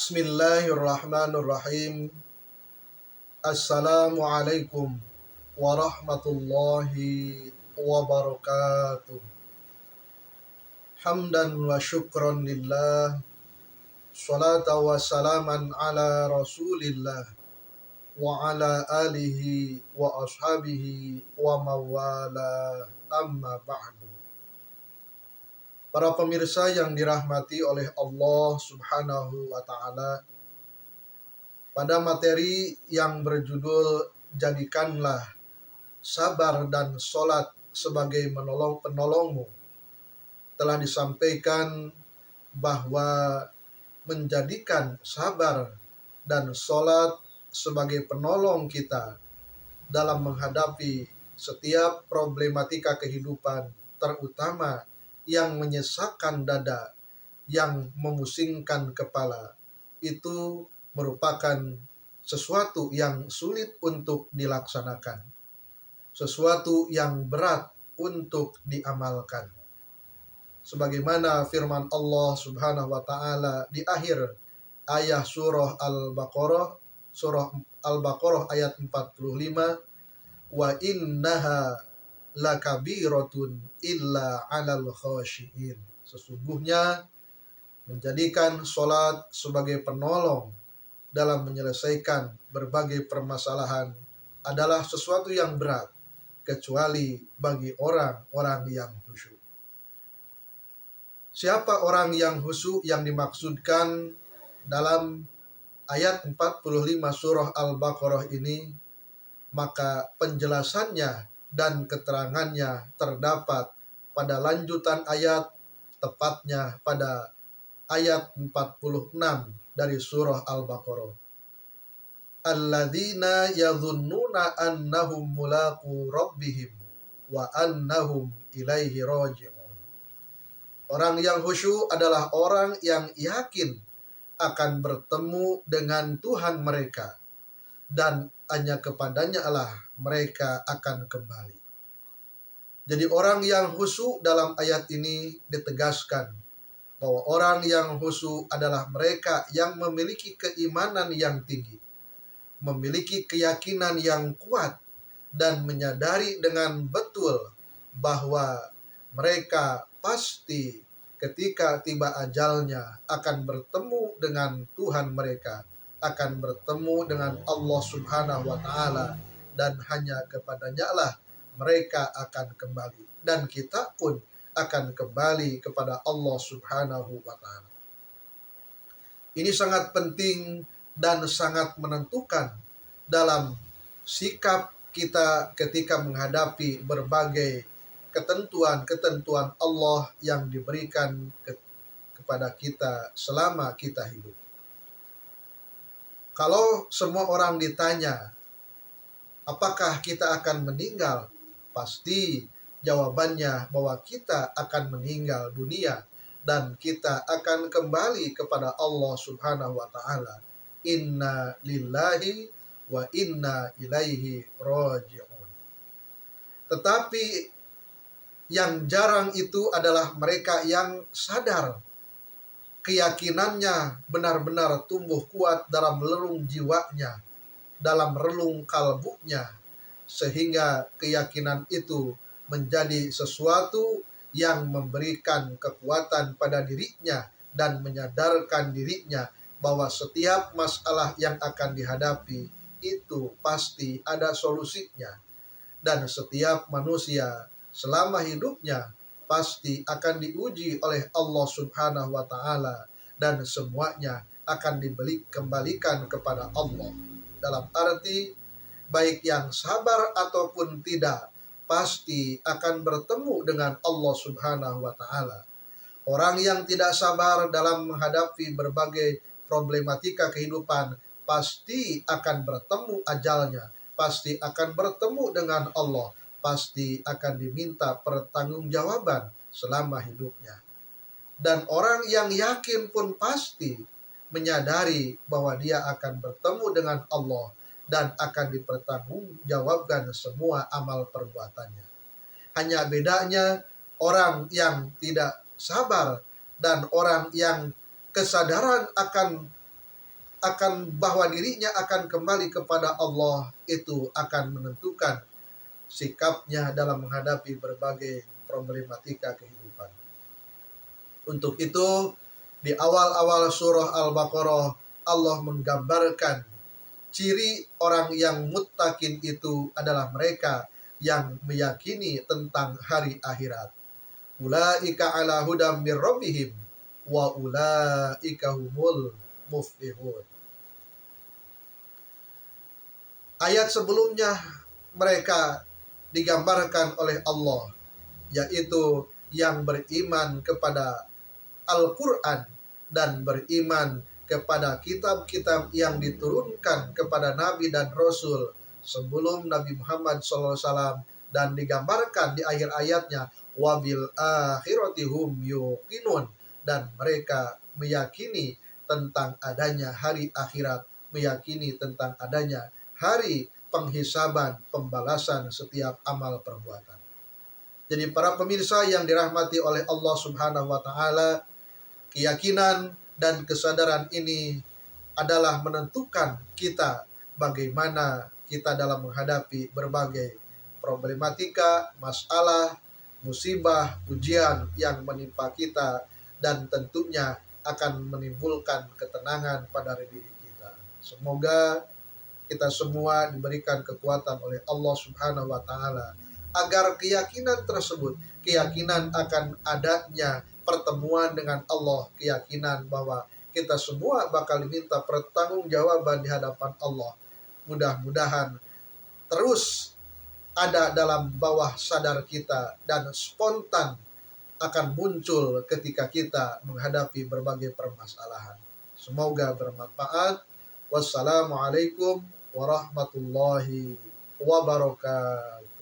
Bismillahirrahmanirrahim. Assalamualaikum warahmatullahi wabarakatuh. Hamdan wa syukran lillah. Salata wa salaman ala rasulillah. Wa ala alihi wa ashabihi wa mawala amma ba'du. Para pemirsa yang dirahmati oleh Allah subhanahu wa ta'ala, pada materi yang berjudul Jadikanlah sabar dan sholat sebagai penolongmu, telah disampaikan bahwa menjadikan sabar dan sholat sebagai penolong kita dalam menghadapi setiap problematika kehidupan, terutama yang menyesakkan dada, yang memusingkan kepala, itu merupakan sesuatu yang sulit untuk dilaksanakan, sesuatu yang berat untuk diamalkan. Sebagaimana firman Allah Subhanahu wa taala di akhir ayat surah Al-Baqarah ayat 45, wa innaha lakabiratun illa 'alal khashiin. Sesungguhnya menjadikan sholat sebagai penolong dalam menyelesaikan berbagai permasalahan adalah sesuatu yang berat, kecuali bagi orang-orang yang khusyuk. Siapa orang yang khusyuk yang dimaksudkan dalam ayat 45 surah Al-Baqarah ini? Maka penjelasannya dan keterangannya terdapat pada lanjutan ayat, tepatnya pada ayat 46 dari surah Al-Baqarah. Alladzina yadhunnuna annahum mulaqu rabbihim wa annahum ilaihi raji'un. Orang yang khusyuk adalah orang yang yakin akan bertemu dengan Tuhan mereka, dan hanya kepadanya lah mereka akan kembali. Jadi orang yang khusyuk dalam ayat ini ditegaskan bahwa orang yang khusyuk adalah mereka yang memiliki keimanan yang tinggi, memiliki keyakinan yang kuat, dan menyadari dengan betul bahwa mereka pasti ketika tiba ajalnya akan bertemu dengan Tuhan mereka, akan bertemu dengan Allah Subhanahu wa taala, dan hanya kepadanya lah mereka akan kembali, dan kita pun akan kembali kepada Allah Subhanahu wa taala. Ini sangat penting dan sangat menentukan dalam sikap kita ketika menghadapi berbagai ketentuan-ketentuan Allah yang diberikan kepada kita selama kita hidup. Kalau semua orang ditanya, apakah kita akan meninggal? Pasti jawabannya bahwa kita akan meninggal dunia dan kita akan kembali kepada Allah Subhanahu wa taala. Inna lillahi wa inna ilaihi raji'un. Tetapi yang jarang itu adalah mereka yang sadar, keyakinannya benar-benar tumbuh kuat dalam relung jiwanya, dalam relung kalbunya, sehingga keyakinan itu menjadi sesuatu yang memberikan kekuatan pada dirinya dan menyadarkan dirinya bahwa setiap masalah yang akan dihadapi itu pasti ada solusinya, dan setiap manusia selama hidupnya pasti akan diuji oleh Allah Subhanahu wa taala, dan semuanya akan dikembalikan kepada Allah. Dalam arti baik yang sabar ataupun tidak, pasti akan bertemu dengan Allah Subhanahu wa taala. Orang yang tidak sabar dalam menghadapi berbagai problematika kehidupan pasti akan bertemu ajalnya, pasti akan bertemu dengan Allah, pasti akan diminta pertanggungjawaban selama hidupnya. Dan orang yang yakin pun pasti menyadari bahwa dia akan bertemu dengan Allah dan akan dipertanggungjawabkan semua amal perbuatannya. Hanya bedanya orang yang tidak sabar dan orang yang kesadaran akan akan bahwa dirinya akan kembali kepada Allah, itu akan menentukan sikapnya dalam menghadapi berbagai problematika kehidupan. Untuk itu, di awal-awal surah Al-Baqarah, Allah menggambarkan ciri orang yang muttaqin itu adalah mereka yang meyakini tentang hari akhirat. Ulaika ala hudam mir rabbihim wa ulaika humul muflihun. Ayat sebelumnya mereka digambarkan oleh Allah, yaitu yang beriman kepada Al-Quran dan beriman kepada kitab-kitab yang diturunkan kepada Nabi dan Rasul sebelum Nabi Muhammad SAW, dan digambarkan di akhir ayatnya wabil akhirati hum yuqinun, dan mereka meyakini tentang adanya hari akhirat, meyakini tentang adanya hari penghisaban, pembalasan setiap amal perbuatan. Jadi para pemirsa yang dirahmati oleh Allah Subhanahu wa taala, keyakinan dan kesadaran ini adalah menentukan kita bagaimana kita dalam menghadapi berbagai problematika, masalah, musibah, ujian yang menimpa kita, dan tentunya akan menimbulkan ketenangan pada diri kita. Semoga kita semua diberikan kekuatan oleh Allah Subhanahu wa taala agar keyakinan tersebut, keyakinan akan adanya pertemuan dengan Allah, keyakinan bahwa kita semua bakal diminta pertanggungjawaban di hadapan Allah, mudah-mudahan terus ada dalam bawah sadar kita dan spontan akan muncul ketika kita menghadapi berbagai permasalahan. Semoga bermanfaat. Wassalamualaikum warahmatullahi wabarakatuh.